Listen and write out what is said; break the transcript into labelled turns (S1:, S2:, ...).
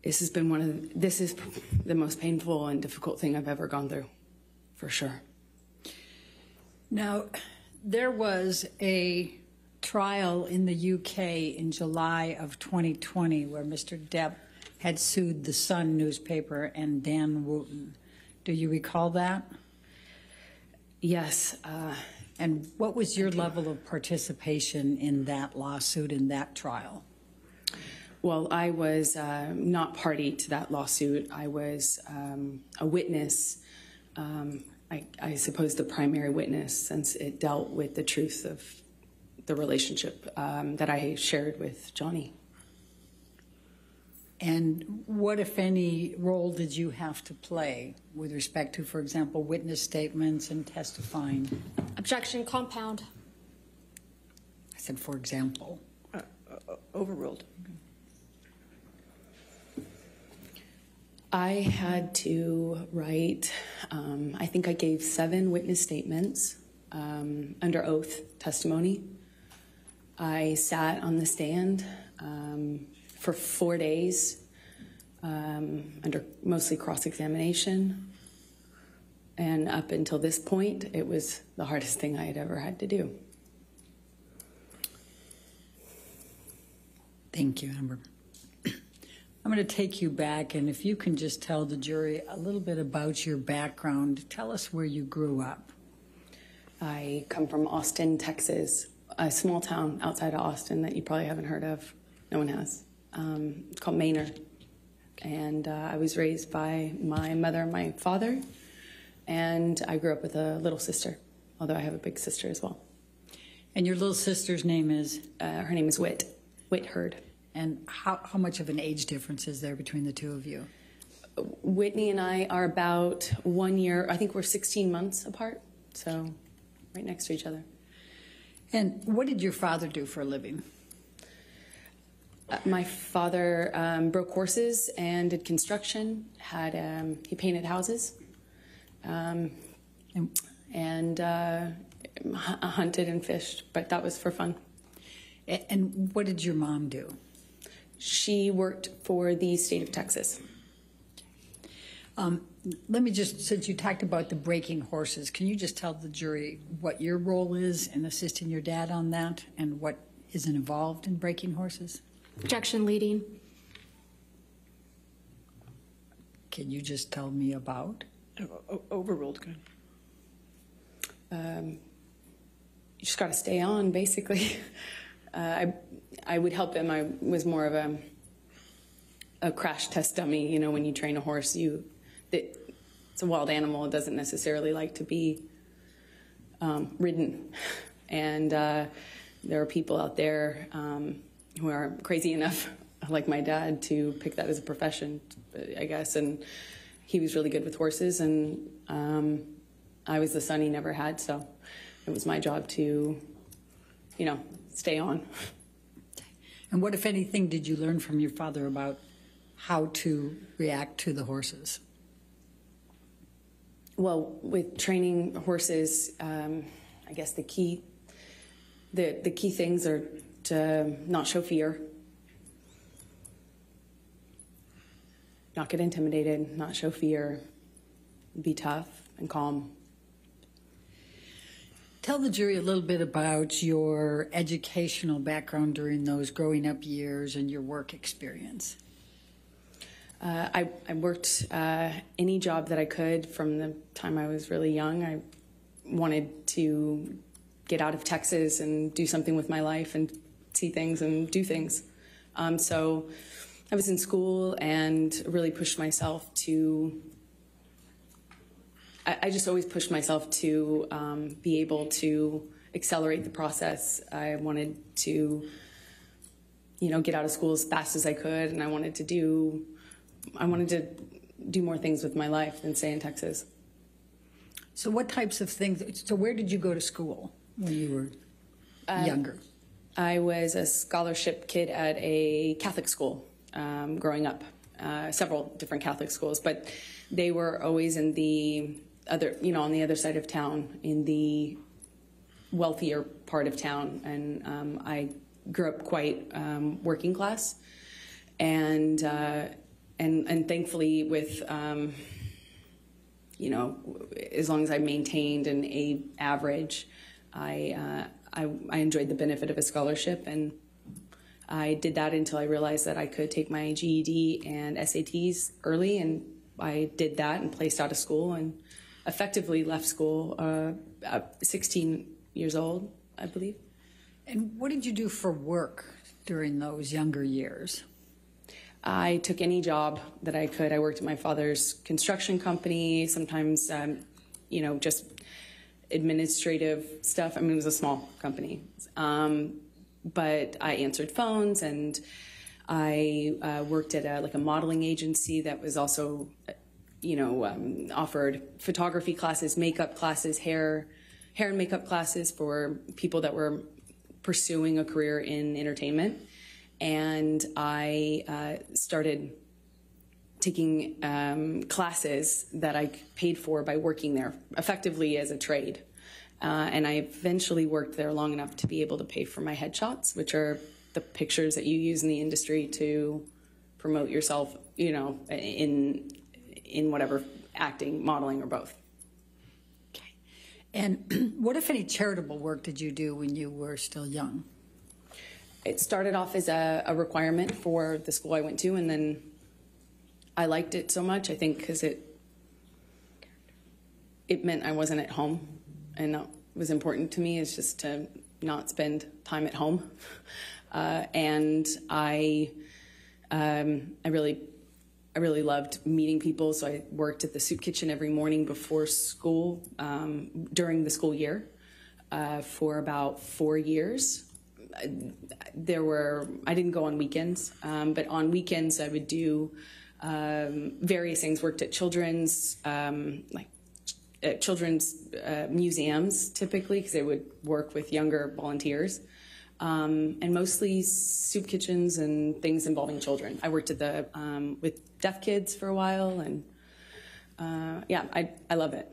S1: This is the most painful and difficult thing I've ever gone through, for sure.
S2: Now, there was a trial in the UK in July of 2020 where Mr. Depp had sued the Sun newspaper and Dan Wooten. Do you recall that?
S1: Yes.
S2: And what was your level of participation in that lawsuit, in that trial?
S1: Well, I was not party to that lawsuit. I was a witness, I suppose the primary witness, since it dealt with the truth of the relationship that I shared with Johnny. And
S2: what, if any, role did you have to play with respect to, for example, witness statements and testifying?
S3: Objection, compound.
S2: I said, for example.
S4: Overruled.
S1: I had to write, I think I gave 7 witness statements under oath testimony. I sat on the stand for 4 days under mostly cross-examination. And up until this point, it was the hardest thing I had ever had to do.
S2: Thank you, Amber. I'm going to take you back, and if you can just tell the jury a little bit about your background. Tell us where you grew up.
S1: I come from Austin, Texas, a small town outside of Austin that you probably haven't heard of. No one has. It's called Manor. And I was raised by my mother and my father, and I grew up with a little sister, although I have a big sister as well.
S2: And your little sister's name is?
S1: Her name is Whit Hurd.
S2: And how much of an age difference is there between the two of you?
S1: Whitney and I are about 1 year, I think we're 16 months apart, so right next to each other.
S2: And what did your father do for a living?
S1: My father broke horses and did construction. He painted houses, and hunted and fished, but that was for fun.
S2: And what did your mom do?
S1: She worked for the state of Texas.
S2: Let me just, since you talked about the breaking horses, can you just tell the jury what your role is in assisting your dad on that and what is involved in breaking horses?
S3: Objection, leading.
S2: Can you just tell me about?
S4: Overruled, good.
S1: You just got to stay on, basically. I would help him. I was more of a crash test dummy. You know, when you train a horse, it's a wild animal. It doesn't necessarily like to be ridden. And there are people out there who are crazy enough, like my dad, to pick that as a profession, I guess. And he was really good with horses, and I was the son he never had, so it was my job to, stay on.
S2: And what, if anything, did you learn from your father about how to react to the horses?
S1: Well, with training horses, I guess the key things are to not show fear, not get intimidated, not show fear, be tough and calm.
S2: Tell the jury a little bit about your educational background during those growing up years and your work experience.
S1: I worked any job that I could from the time I was really young. I wanted to get out of Texas and do something with my life and see things and do things. So I was in school and really pushed myself to, I just always pushed myself to be able to accelerate the process. I wanted to, get out of school as fast as I could, and I wanted to do more things with my life than stay in Texas.
S2: So what types of things, so where did you go to school when you were younger?
S1: I was a scholarship kid at a Catholic school growing up, several different Catholic schools, but they were always in the other, on the other side of town, in the wealthier part of town, and I grew up quite working class. And thankfully, with you know, as long as I maintained an A average, I enjoyed the benefit of a scholarship, and I did that until I realized that I could take my GED and SATs early, and I did that and placed out of school and effectively left school at 16 years old, I believe.
S2: And what did you do for work during those younger years?
S1: I took any job that I could. I worked at my father's construction company, sometimes, you know, just administrative stuff. I mean, it was a small company. But I answered phones, and I worked at like a modeling agency that was also, you know, offered photography classes, makeup classes, hair and makeup classes for people that were pursuing a career in entertainment. And I started taking classes that I paid for by working there, effectively as a trade. And I eventually worked there long enough to be able to pay for my headshots, which are the pictures that you use in the industry to promote yourself, you know, in whatever, acting, modeling, or both.
S2: Okay. And what, if any, charitable work did you do when you were still young?
S1: It started off as a requirement for the school I went to, and then I liked it so much, I think, because it meant I wasn't at home, and that was important to me, is just to not spend time at home. And I really loved meeting people, so I worked at the soup kitchen every morning before school, during the school year, for about 4 years. I didn't go on weekends, but on weekends I would do various things. Worked at children's museums, typically, because they would work with younger volunteers, and mostly soup kitchens and things involving children. I worked at with deaf kids for a while, and yeah, I love it.